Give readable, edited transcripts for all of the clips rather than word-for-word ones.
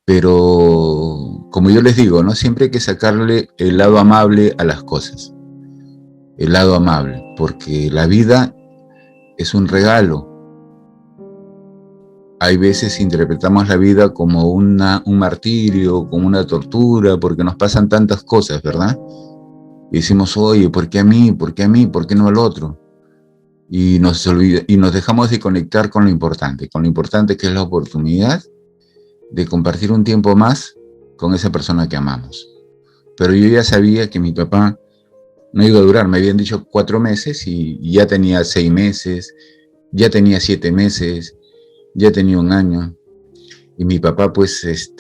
Pero, como yo les digo, ¿no? Siempre hay que sacarle el lado amable a las cosas. El lado amable, porque la vida es un regalo. Hay veces interpretamos la vida como un martirio, como una tortura, porque nos pasan tantas cosas, ¿verdad? Y decimos, oye, ¿por qué a mí? ¿Por qué a mí? ¿Por qué no al otro? Y nos dejamos de conectar con lo importante que es la oportunidad de compartir un tiempo más con esa persona que amamos. Pero yo ya sabía que mi papá no iba a durar, me habían dicho 4 meses y ya tenía 6 meses, ya tenía 7 meses, ya tenía 1 año. Y mi papá pues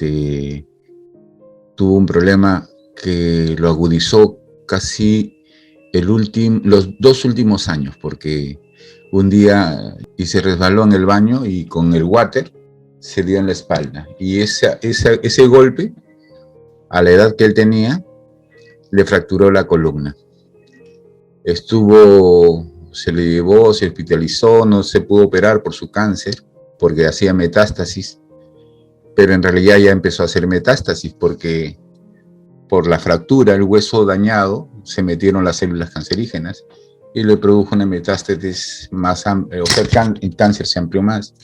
tuvo un problema que lo agudizó casi los 2 últimos años, porque un día y se resbaló en el baño y con el water se dio en la espalda. Y ese golpe, a la edad que él tenía, le fracturó la columna. Se le llevó, se hospitalizó, no se pudo operar por su cáncer, porque hacía metástasis, pero en realidad ya empezó a hacer metástasis porque por la fractura, el hueso dañado, se metieron las células cancerígenas y le produjo una metástasis más amplia, o sea, el cáncer se amplió más.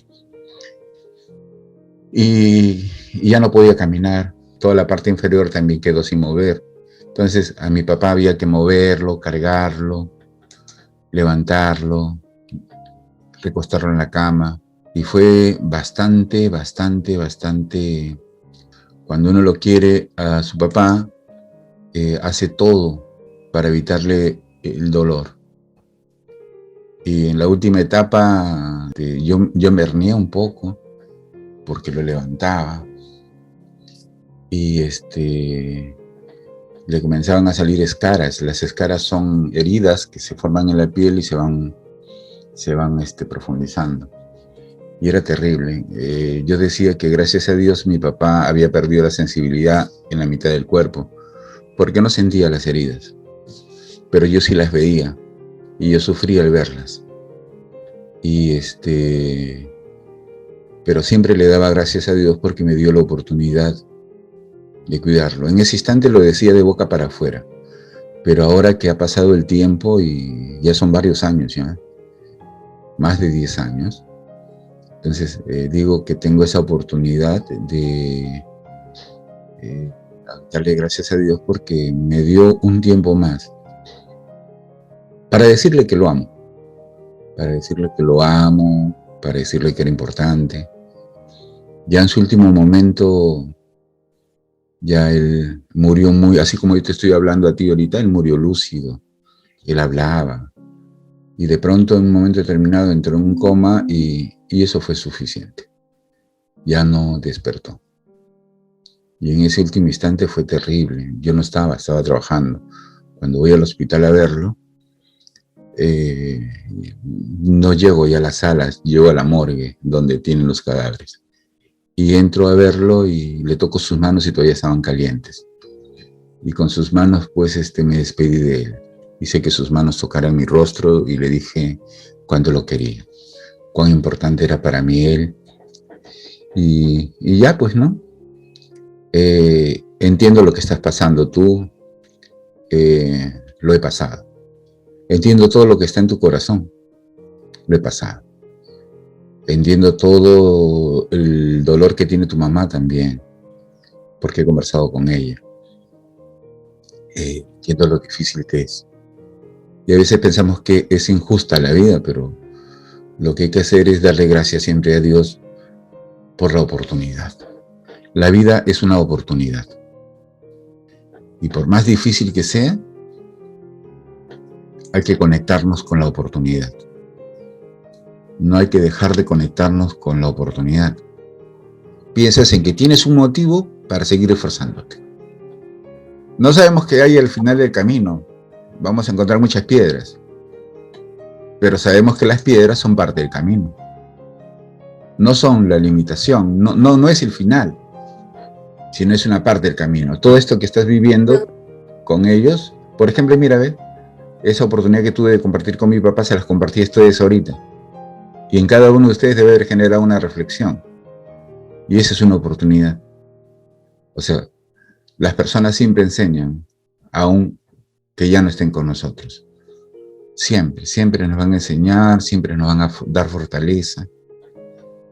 Y ya no podía caminar, toda la parte inferior también quedó sin mover. Entonces a mi papá había que moverlo, cargarlo, levantarlo, recostarlo en la cama. Y fue bastante, cuando uno lo quiere a su papá, hace todo para evitarle el dolor. Y en la última etapa yo me hernié un poco porque lo levantaba y le comenzaban a salir escaras. Las escaras son heridas que se forman en la piel y se van profundizando. Y era terrible. Yo decía que gracias a Dios mi papá había perdido la sensibilidad en la mitad del cuerpo, porque no sentía las heridas, pero yo sí las veía y yo sufría al verlas. Y pero siempre le daba gracias a Dios porque me dio la oportunidad de cuidarlo. En ese instante lo decía de boca para afuera, pero ahora que ha pasado el tiempo y ya son varios años ya, más de 10 años, entonces digo que tengo esa oportunidad de darle gracias a Dios porque me dio un tiempo más para decirle que lo amo, para decirle que era importante. Ya en su último momento, ya él murió así como yo te estoy hablando a ti ahorita, él murió lúcido, él hablaba, y de pronto en un momento determinado entró en un coma y eso fue suficiente, ya no despertó. Y en ese último instante fue terrible, yo no estaba trabajando. Cuando voy al hospital a verlo, no llego ya a las salas, llego a la morgue donde tienen los cadáveres. Y entro a verlo y le toco sus manos y todavía estaban calientes. Y con sus manos pues me despedí de él. Hice que sus manos tocaran mi rostro y le dije cuánto lo quería, cuán importante era para mí él. Y ya pues, ¿no? Entiendo lo que estás pasando tú, lo he pasado. Entiendo todo lo que está en tu corazón, lo he pasado. Entiendo todo el dolor que tiene tu mamá también, porque he conversado con ella. Entiendo lo difícil que es. Y a veces pensamos que es injusta la vida, pero lo que hay que hacer es darle gracias siempre a Dios por la oportunidad. La vida es una oportunidad. Y por más difícil que sea, hay que conectarnos con la oportunidad. No hay que dejar de conectarnos con la oportunidad. Piensas en que tienes un motivo para seguir esforzándote. No sabemos qué hay al final del camino. Vamos a encontrar muchas piedras. Pero sabemos que las piedras son parte del camino. No son la limitación, no es el final, sino es una parte del camino. Todo esto que estás viviendo con ellos, por ejemplo, mira, ve, esa oportunidad que tuve de compartir con mi papá, se las compartí a ustedes ahorita. Y en cada uno de ustedes debe haber generado una reflexión. Y esa es una oportunidad. O sea, las personas siempre enseñan, aun que ya no estén con nosotros. Siempre, siempre nos van a enseñar, siempre nos van a dar fortaleza,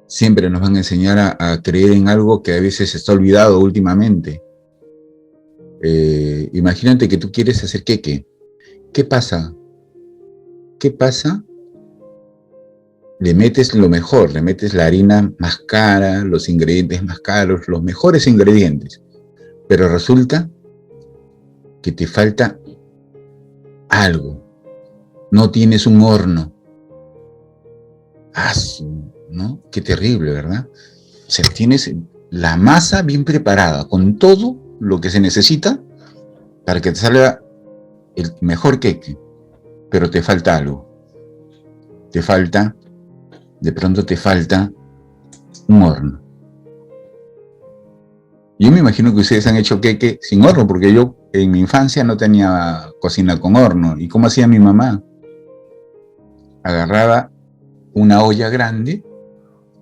siempre nos van a enseñar a creer en algo que a veces está olvidado últimamente. Imagínate que tú quieres hacer queque. ¿Qué pasa? ¿Qué pasa? Le metes lo mejor, le metes la harina más cara, los ingredientes más caros, los mejores ingredientes. Pero resulta que te falta algo. No tienes un horno. ¿No? Qué terrible, ¿verdad? O sea, tienes la masa bien preparada, con todo lo que se necesita para que te salga el mejor queque, pero te falta algo. De pronto te falta un horno. Yo me imagino que ustedes han hecho queque sin horno, porque yo en mi infancia no tenía cocina con horno. ¿Y cómo hacía mi mamá? Agarraba una olla grande,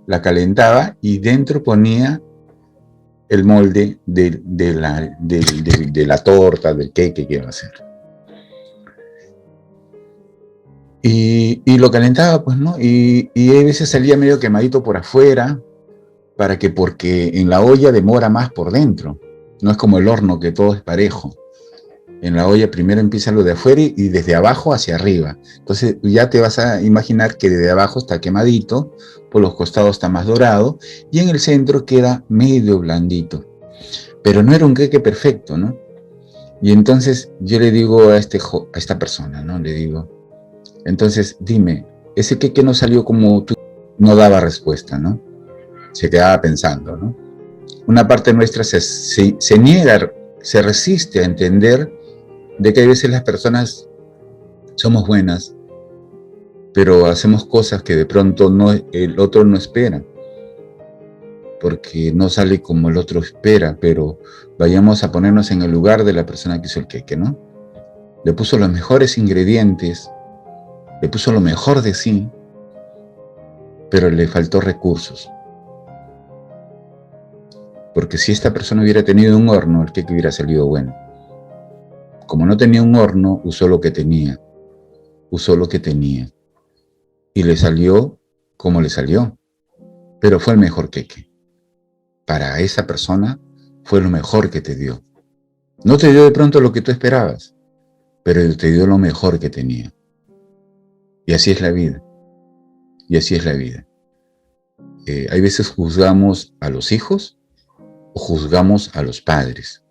la calentaba y dentro ponía el molde de la torta, del queque que iba a hacer. Y lo calentaba, pues, ¿no? Y a veces salía medio quemadito por afuera, porque en la olla demora más por dentro. No es como el horno, que todo es parejo. En la olla primero empieza lo de afuera y desde abajo hacia arriba. Entonces ya te vas a imaginar que desde abajo está quemadito, por los costados está más dorado, y en el centro queda medio blandito. Pero no era un queque perfecto, ¿no? Y entonces yo le digo a esta persona, ¿no? Le digo, entonces dime, ese queque no salió como tú. No daba respuesta, ¿no? Se quedaba pensando, ¿no? Una parte nuestra se niega, se resiste a entender de que a veces las personas somos buenas, pero hacemos cosas que de pronto el otro no espera, porque no sale como el otro espera, pero vayamos a ponernos en el lugar de la persona que hizo el queque, ¿no? Le puso los mejores ingredientes, le puso lo mejor de sí, pero le faltó recursos. Porque si esta persona hubiera tenido un horno, el queque hubiera salido bueno. Como no tenía un horno, usó lo que tenía. Y le salió como le salió. Pero fue el mejor queque. Para esa persona fue lo mejor que te dio. No te dio de pronto lo que tú esperabas, pero te dio lo mejor que tenía. Y así es la vida. Hay veces juzgamos a los hijos o juzgamos a los padres,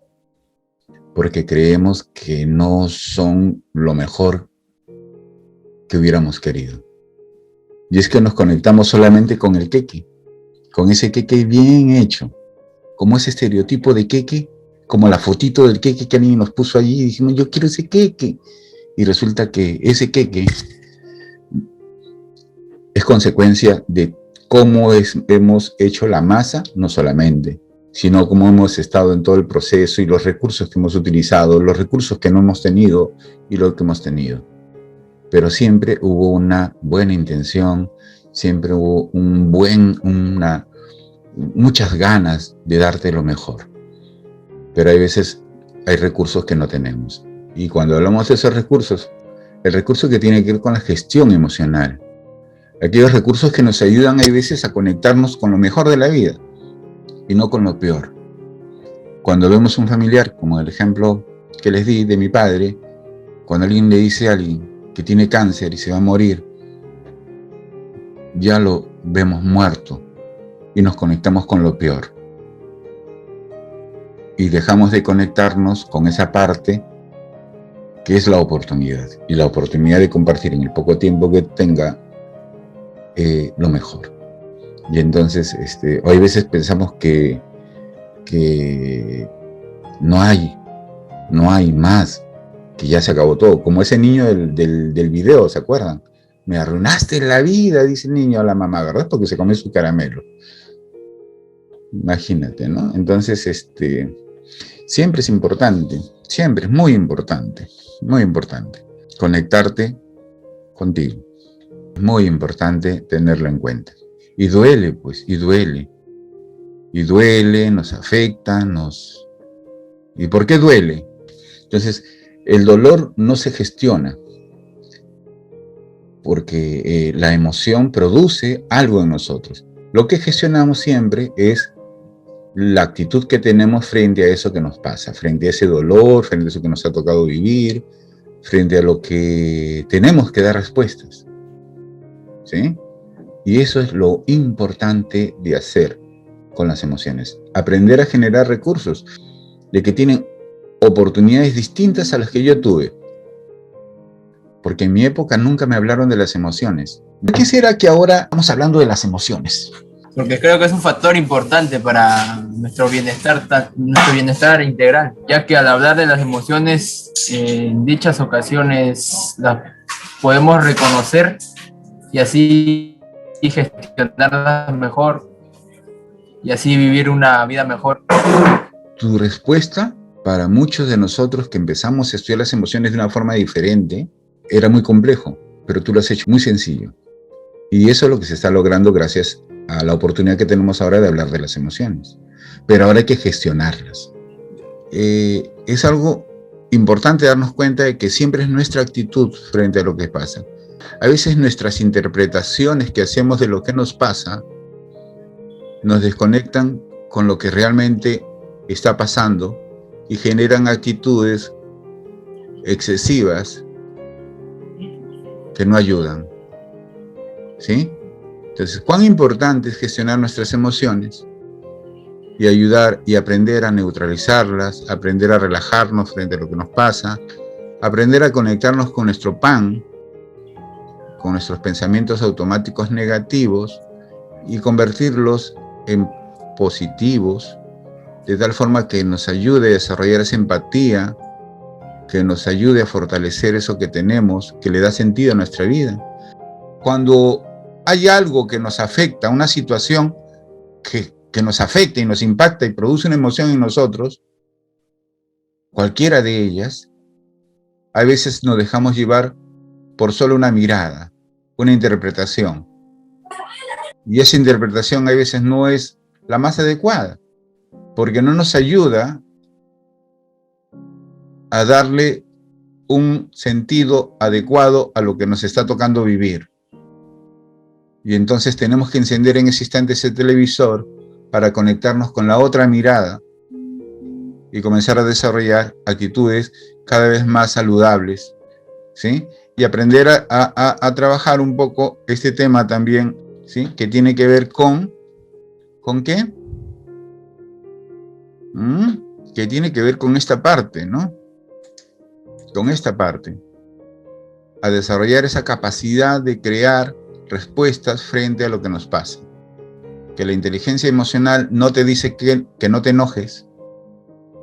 porque creemos que no son lo mejor que hubiéramos querido. Y es que nos conectamos solamente con el queque, con ese queque bien hecho, como ese estereotipo de queque, como la fotito del queque que alguien nos puso allí y dijimos, yo quiero ese queque. Y resulta que ese queque es consecuencia de cómo hemos hecho la masa, no solamente, sino cómo hemos estado en todo el proceso y los recursos que hemos utilizado, los recursos que no hemos tenido y lo que hemos tenido. Pero siempre hubo una buena intención, siempre hubo muchas ganas de darte lo mejor. Pero hay veces hay recursos que no tenemos. Y cuando hablamos de esos recursos, el recurso que tiene que ver con la gestión emocional, aquellos recursos que nos ayudan hay veces a conectarnos con lo mejor de la vida y no con lo peor. Cuando vemos un familiar, como el ejemplo que les di de mi padre, cuando alguien le dice a alguien que tiene cáncer y se va a morir, ya lo vemos muerto y nos conectamos con lo peor. Y dejamos de conectarnos con esa parte que es la oportunidad, y la oportunidad de compartir en el poco tiempo que tenga lo mejor. Y entonces hay veces pensamos que no hay más, que ya se acabó todo, como ese niño del video, ¿se acuerdan? Me arruinaste la vida, dice el niño a la mamá, ¿verdad? Porque se comió su caramelo. Imagínate, ¿no? Entonces, siempre es importante, siempre es muy importante conectarte contigo. Es muy importante tenerlo en cuenta. Y duele, pues, y duele, nos afecta, nos ¿Y por qué duele? Entonces, el dolor no se gestiona, porque la emoción produce algo en nosotros. Lo que gestionamos siempre es la actitud que tenemos frente a eso que nos pasa, frente a ese dolor, frente a eso que nos ha tocado vivir, frente a lo que tenemos que dar respuestas, ¿sí? Y eso es lo importante de hacer con las emociones. Aprender a generar recursos de que tienen oportunidades distintas a las que yo tuve. Porque en mi época nunca me hablaron de las emociones. ¿Por qué será que ahora estamos hablando de las emociones? Porque creo que es un factor importante para nuestro bienestar integral, ya que al hablar de las emociones, en dichas ocasiones las podemos reconocer y así gestionarlas mejor y así vivir una vida mejor. Tu respuesta, para muchos de nosotros que empezamos a estudiar las emociones de una forma diferente, era muy complejo, pero tú lo has hecho muy sencillo. Y eso es lo que se está logrando gracias a la oportunidad que tenemos ahora de hablar de las emociones. Pero ahora hay que gestionarlas. Es algo importante darnos cuenta de que siempre es nuestra actitud frente a lo que pasa. A veces nuestras interpretaciones que hacemos de lo que nos pasa nos desconectan con lo que realmente está pasando y generan actitudes excesivas que no ayudan. ¿Sí? Entonces, cuán importante es gestionar nuestras emociones y ayudar y aprender a neutralizarlas, aprender a relajarnos frente a lo que nos pasa, aprender a conectarnos con nuestro pan, con nuestros pensamientos automáticos negativos y convertirlos en positivos, de tal forma que nos ayude a desarrollar esa empatía, que nos ayude a fortalecer eso que tenemos, que le da sentido a nuestra vida. Cuando hay algo que nos afecta, una situación que nos afecta y nos impacta y produce una emoción en nosotros, cualquiera de ellas, a veces nos dejamos llevar por solo una mirada, una interpretación. Y esa interpretación a veces no es la más adecuada, porque no nos ayuda a darle un sentido adecuado a lo que nos está tocando vivir. Y entonces tenemos que encender en ese instante ese televisor para conectarnos con la otra mirada y comenzar a desarrollar actitudes cada vez más saludables, ¿sí? Y aprender a trabajar un poco este tema también, ¿sí? Que tiene que ver ¿con qué? Que tiene que ver con esta parte, ¿no? Con esta parte. A desarrollar esa capacidad de crear respuestas frente a lo que nos pasa. Que la inteligencia emocional no te dice que no te enojes.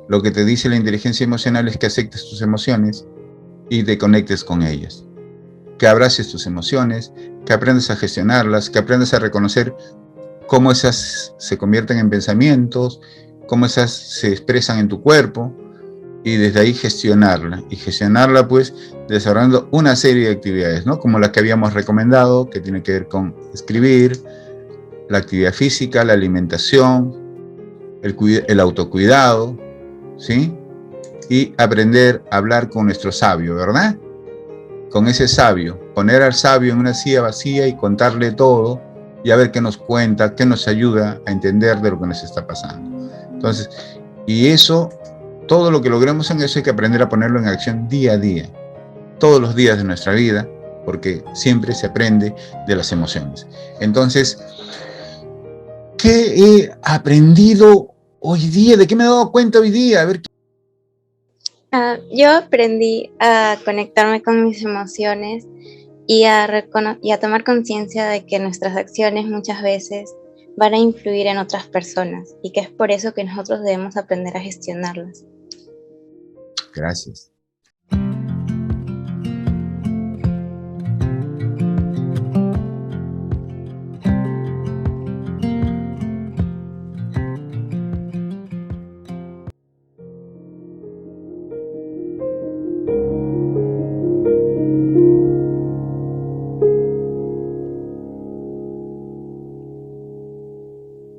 Lo que te dice la inteligencia emocional es que aceptes tus emociones y te conectes con ellas. Que abraces tus emociones, que aprendas a gestionarlas, que aprendas a reconocer cómo esas se convierten en pensamientos, cómo esas se expresan en tu cuerpo, y desde ahí gestionarla. Y gestionarla pues desarrollando una serie de actividades, ¿no? Como las que habíamos recomendado, que tiene que ver con escribir, la actividad física, la alimentación, el autocuidado, ¿sí? Y aprender a hablar con nuestro sabio, ¿verdad? Con ese sabio, poner al sabio en una silla vacía y contarle todo y a ver qué nos cuenta, qué nos ayuda a entender de lo que nos está pasando. Entonces, y eso, todo lo que logremos en eso hay que aprender a ponerlo en acción día a día, todos los días de nuestra vida, porque siempre se aprende de las emociones. Entonces, ¿qué he aprendido hoy día? ¿De qué me he dado cuenta hoy día? A ver. Yo aprendí a conectarme con mis emociones y a tomar conciencia de que nuestras acciones muchas veces van a influir en otras personas y que es por eso que nosotros debemos aprender a gestionarlas. Gracias.